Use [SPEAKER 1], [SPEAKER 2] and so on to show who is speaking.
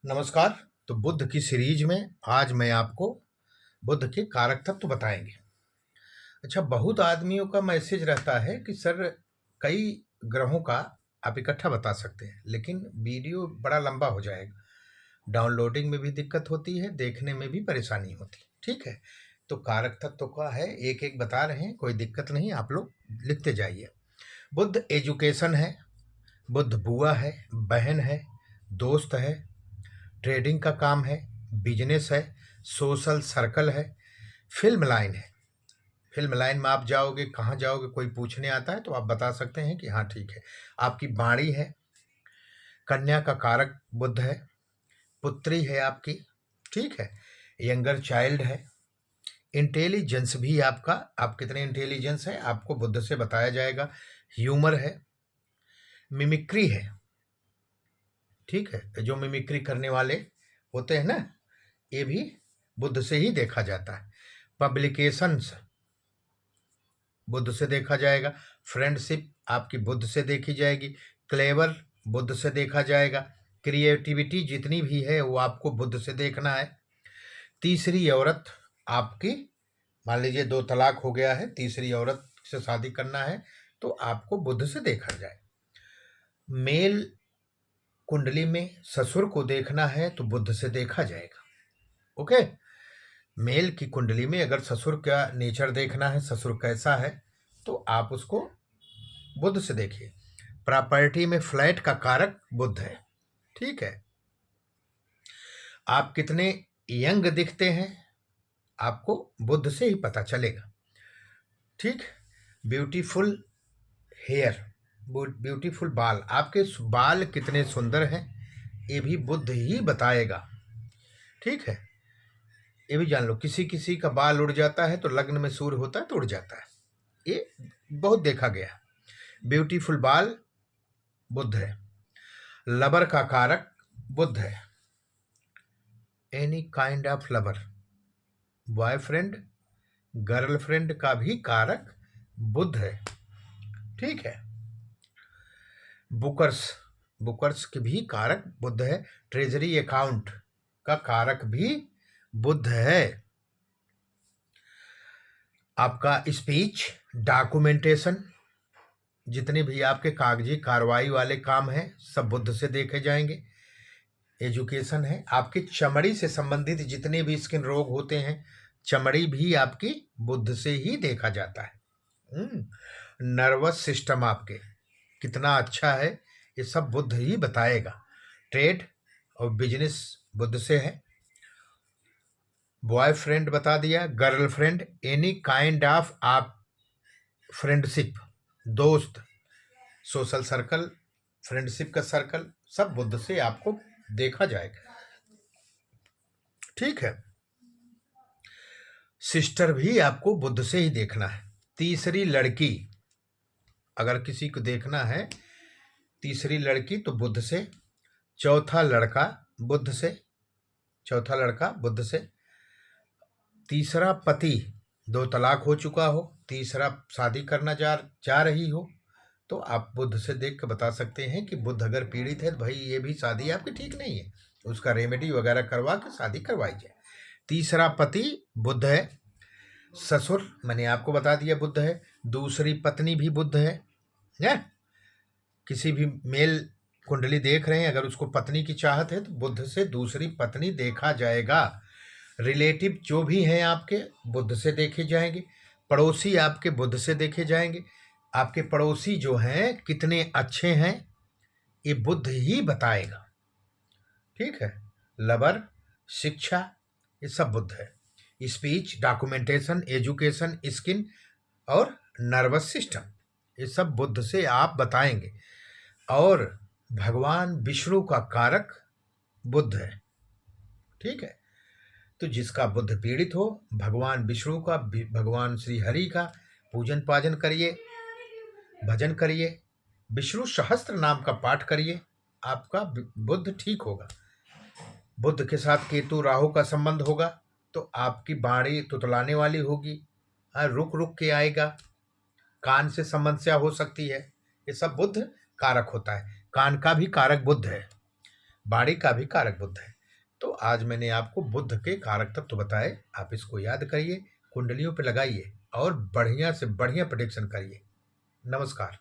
[SPEAKER 1] नमस्कार। तो बुद्ध की सीरीज में आज मैं आपको बुद्ध के कारक तत्व बताएंगे। अच्छा, बहुत आदमियों का मैसेज रहता है कि सर कई ग्रहों का आप इकट्ठा बता सकते हैं, लेकिन वीडियो बड़ा लंबा हो जाएगा, डाउनलोडिंग में भी दिक्कत होती है, देखने में भी परेशानी होती है। ठीक है, तो कारक तत्व का है, एक एक बता रहे हैं, कोई दिक्कत नहीं, आप लोग लिखते जाइए। बुद्ध एजुकेशन है, बुद्ध बुआ है, बहन है, दोस्त है, ट्रेडिंग का काम है, बिजनेस है, सोशल सर्कल है, फिल्म लाइन है। फिल्म लाइन में आप जाओगे, कहाँ जाओगे, कोई पूछने आता है तो आप बता सकते हैं कि हाँ ठीक है। आपकी बाणी है, कन्या का कारक बुद्ध है, पुत्री है आपकी, ठीक है, यंगर चाइल्ड है, इंटेलिजेंस भी आपका, आप कितने इंटेलिजेंस है आपको बुद्ध से बताया जाएगा, ह्यूमर है, मिमिक्री है, ठीक है, जो मिमिक्री करने वाले होते हैं ना, ये भी बुद्ध से ही देखा जाता है। पब्लिकेशंस बुद्ध से देखा जाएगा, फ्रेंडशिप आपकी बुद्ध से देखी जाएगी, क्लेवर बुद्ध से देखा जाएगा, क्रिएटिविटी जितनी भी है वो आपको बुद्ध से देखना है। तीसरी औरत आपकी, मान लीजिए 2 तलाक हो गया है, तीसरी औरत से शादी करना है तो आपको बुद्ध से देखा जाए। मेल कुंडली में ससुर को देखना है तो बुद्ध से देखा जाएगा। ओके, मेल की कुंडली में अगर ससुर का नेचर देखना है, ससुर कैसा है, तो आप उसको बुद्ध से देखिए। प्रॉपर्टी में फ्लैट का कारक बुद्ध है, ठीक है। आप कितने यंग दिखते हैं आपको बुद्ध से ही पता चलेगा, ठीक। ब्यूटीफुल हेयर, ब्यूटीफुल बाल, आपके बाल कितने सुंदर हैं ये भी बुद्ध ही बताएगा, ठीक है। ये भी जान लो, किसी किसी का बाल उड़ जाता है तो लग्न में सूर्य होता है तो उड़ जाता है, ये बहुत देखा गया। ब्यूटीफुल बाल बुद्ध है। लवर का कारक बुद्ध है, any kind of lover, boyfriend girlfriend का भी कारक बुद्ध है, ठीक है। बुकर्स, बुकर्स के भी कारक बुद्ध है। ट्रेजरी अकाउंट का कारक भी बुद्ध है। आपका स्पीच, डॉक्यूमेंटेशन, जितने भी आपके कागजी कार्रवाई वाले काम हैं सब बुद्ध से देखे जाएंगे। एजुकेशन है, आपकी चमड़ी से संबंधित जितने भी स्किन रोग होते हैं, चमड़ी भी आपकी बुद्ध से ही देखा जाता है। नर्वस सिस्टम आपके कितना अच्छा है ये सब बुद्ध ही बताएगा। ट्रेड और बिजनेस बुद्ध से है। बॉयफ्रेंड बता दिया, गर्लफ्रेंड, एनी काइंड ऑफ आप फ्रेंडशिप, दोस्त, सोशल सर्कल, फ्रेंडशिप का सर्कल, सब बुद्ध से आपको देखा जाएगा, ठीक है। सिस्टर भी आपको बुद्ध से ही देखना है। तीसरी लड़की, अगर किसी को देखना है तीसरी लड़की तो बुद्ध से। चौथा लड़का बुद्ध से, चौथा लड़का बुद्ध से। तीसरा पति, 2 तलाक हो चुका हो, तीसरा शादी करना जा रही हो, तो आप बुद्ध से देख के बता सकते हैं कि बुद्ध अगर पीड़ित है तो भाई ये भी शादी आपकी ठीक नहीं है, उसका रेमेडी वगैरह करवा के शादी करवाई जाए। तीसरा पति बुद्ध है। ससुर मैंने आपको बता दिया बुद्ध है। दूसरी पत्नी भी बुद्ध है? किसी भी मेल कुंडली देख रहे हैं, अगर उसको पत्नी की चाहत है तो बुद्ध से दूसरी पत्नी देखा जाएगा। रिलेटिव जो भी हैं आपके बुद्ध से देखे जाएंगे। पड़ोसी आपके बुद्ध से देखे जाएंगे। आपके पड़ोसी जो हैं कितने अच्छे हैं ये बुद्ध ही बताएगा, ठीक है। लवर, शिक्षा, ये सब बुद्ध है। स्पीच, डॉक्यूमेंटेशन, एजुकेशन, स्किन और नर्वस सिस्टम, ये सब बुद्ध से आप बताएंगे। और भगवान विष्णु का कारक बुद्ध है, ठीक है। तो जिसका बुद्ध पीड़ित हो, भगवान विष्णु का, भगवान श्री हरि का पूजन पाजन करिए, भजन करिए, विष्णु सहस्त्र नाम का पाठ करिए, आपका बुद्ध ठीक होगा। बुद्ध के साथ केतु राहु का संबंध होगा तो आपकी बाणी तुतलाने वाली होगी, रुक रुक के आएगा, कान से समस्या हो सकती है, ये सब बुद्ध कारक होता है। कान का भी कारक बुद्ध है। वाणी का भी कारक बुध है। तो आज मैंने आपको बुध के कारक तत्व बताए, आप इसको याद करिए, कुंडलियों पे लगाइए और बढ़िया से बढ़िया प्रेडिक्शन करिए। नमस्कार।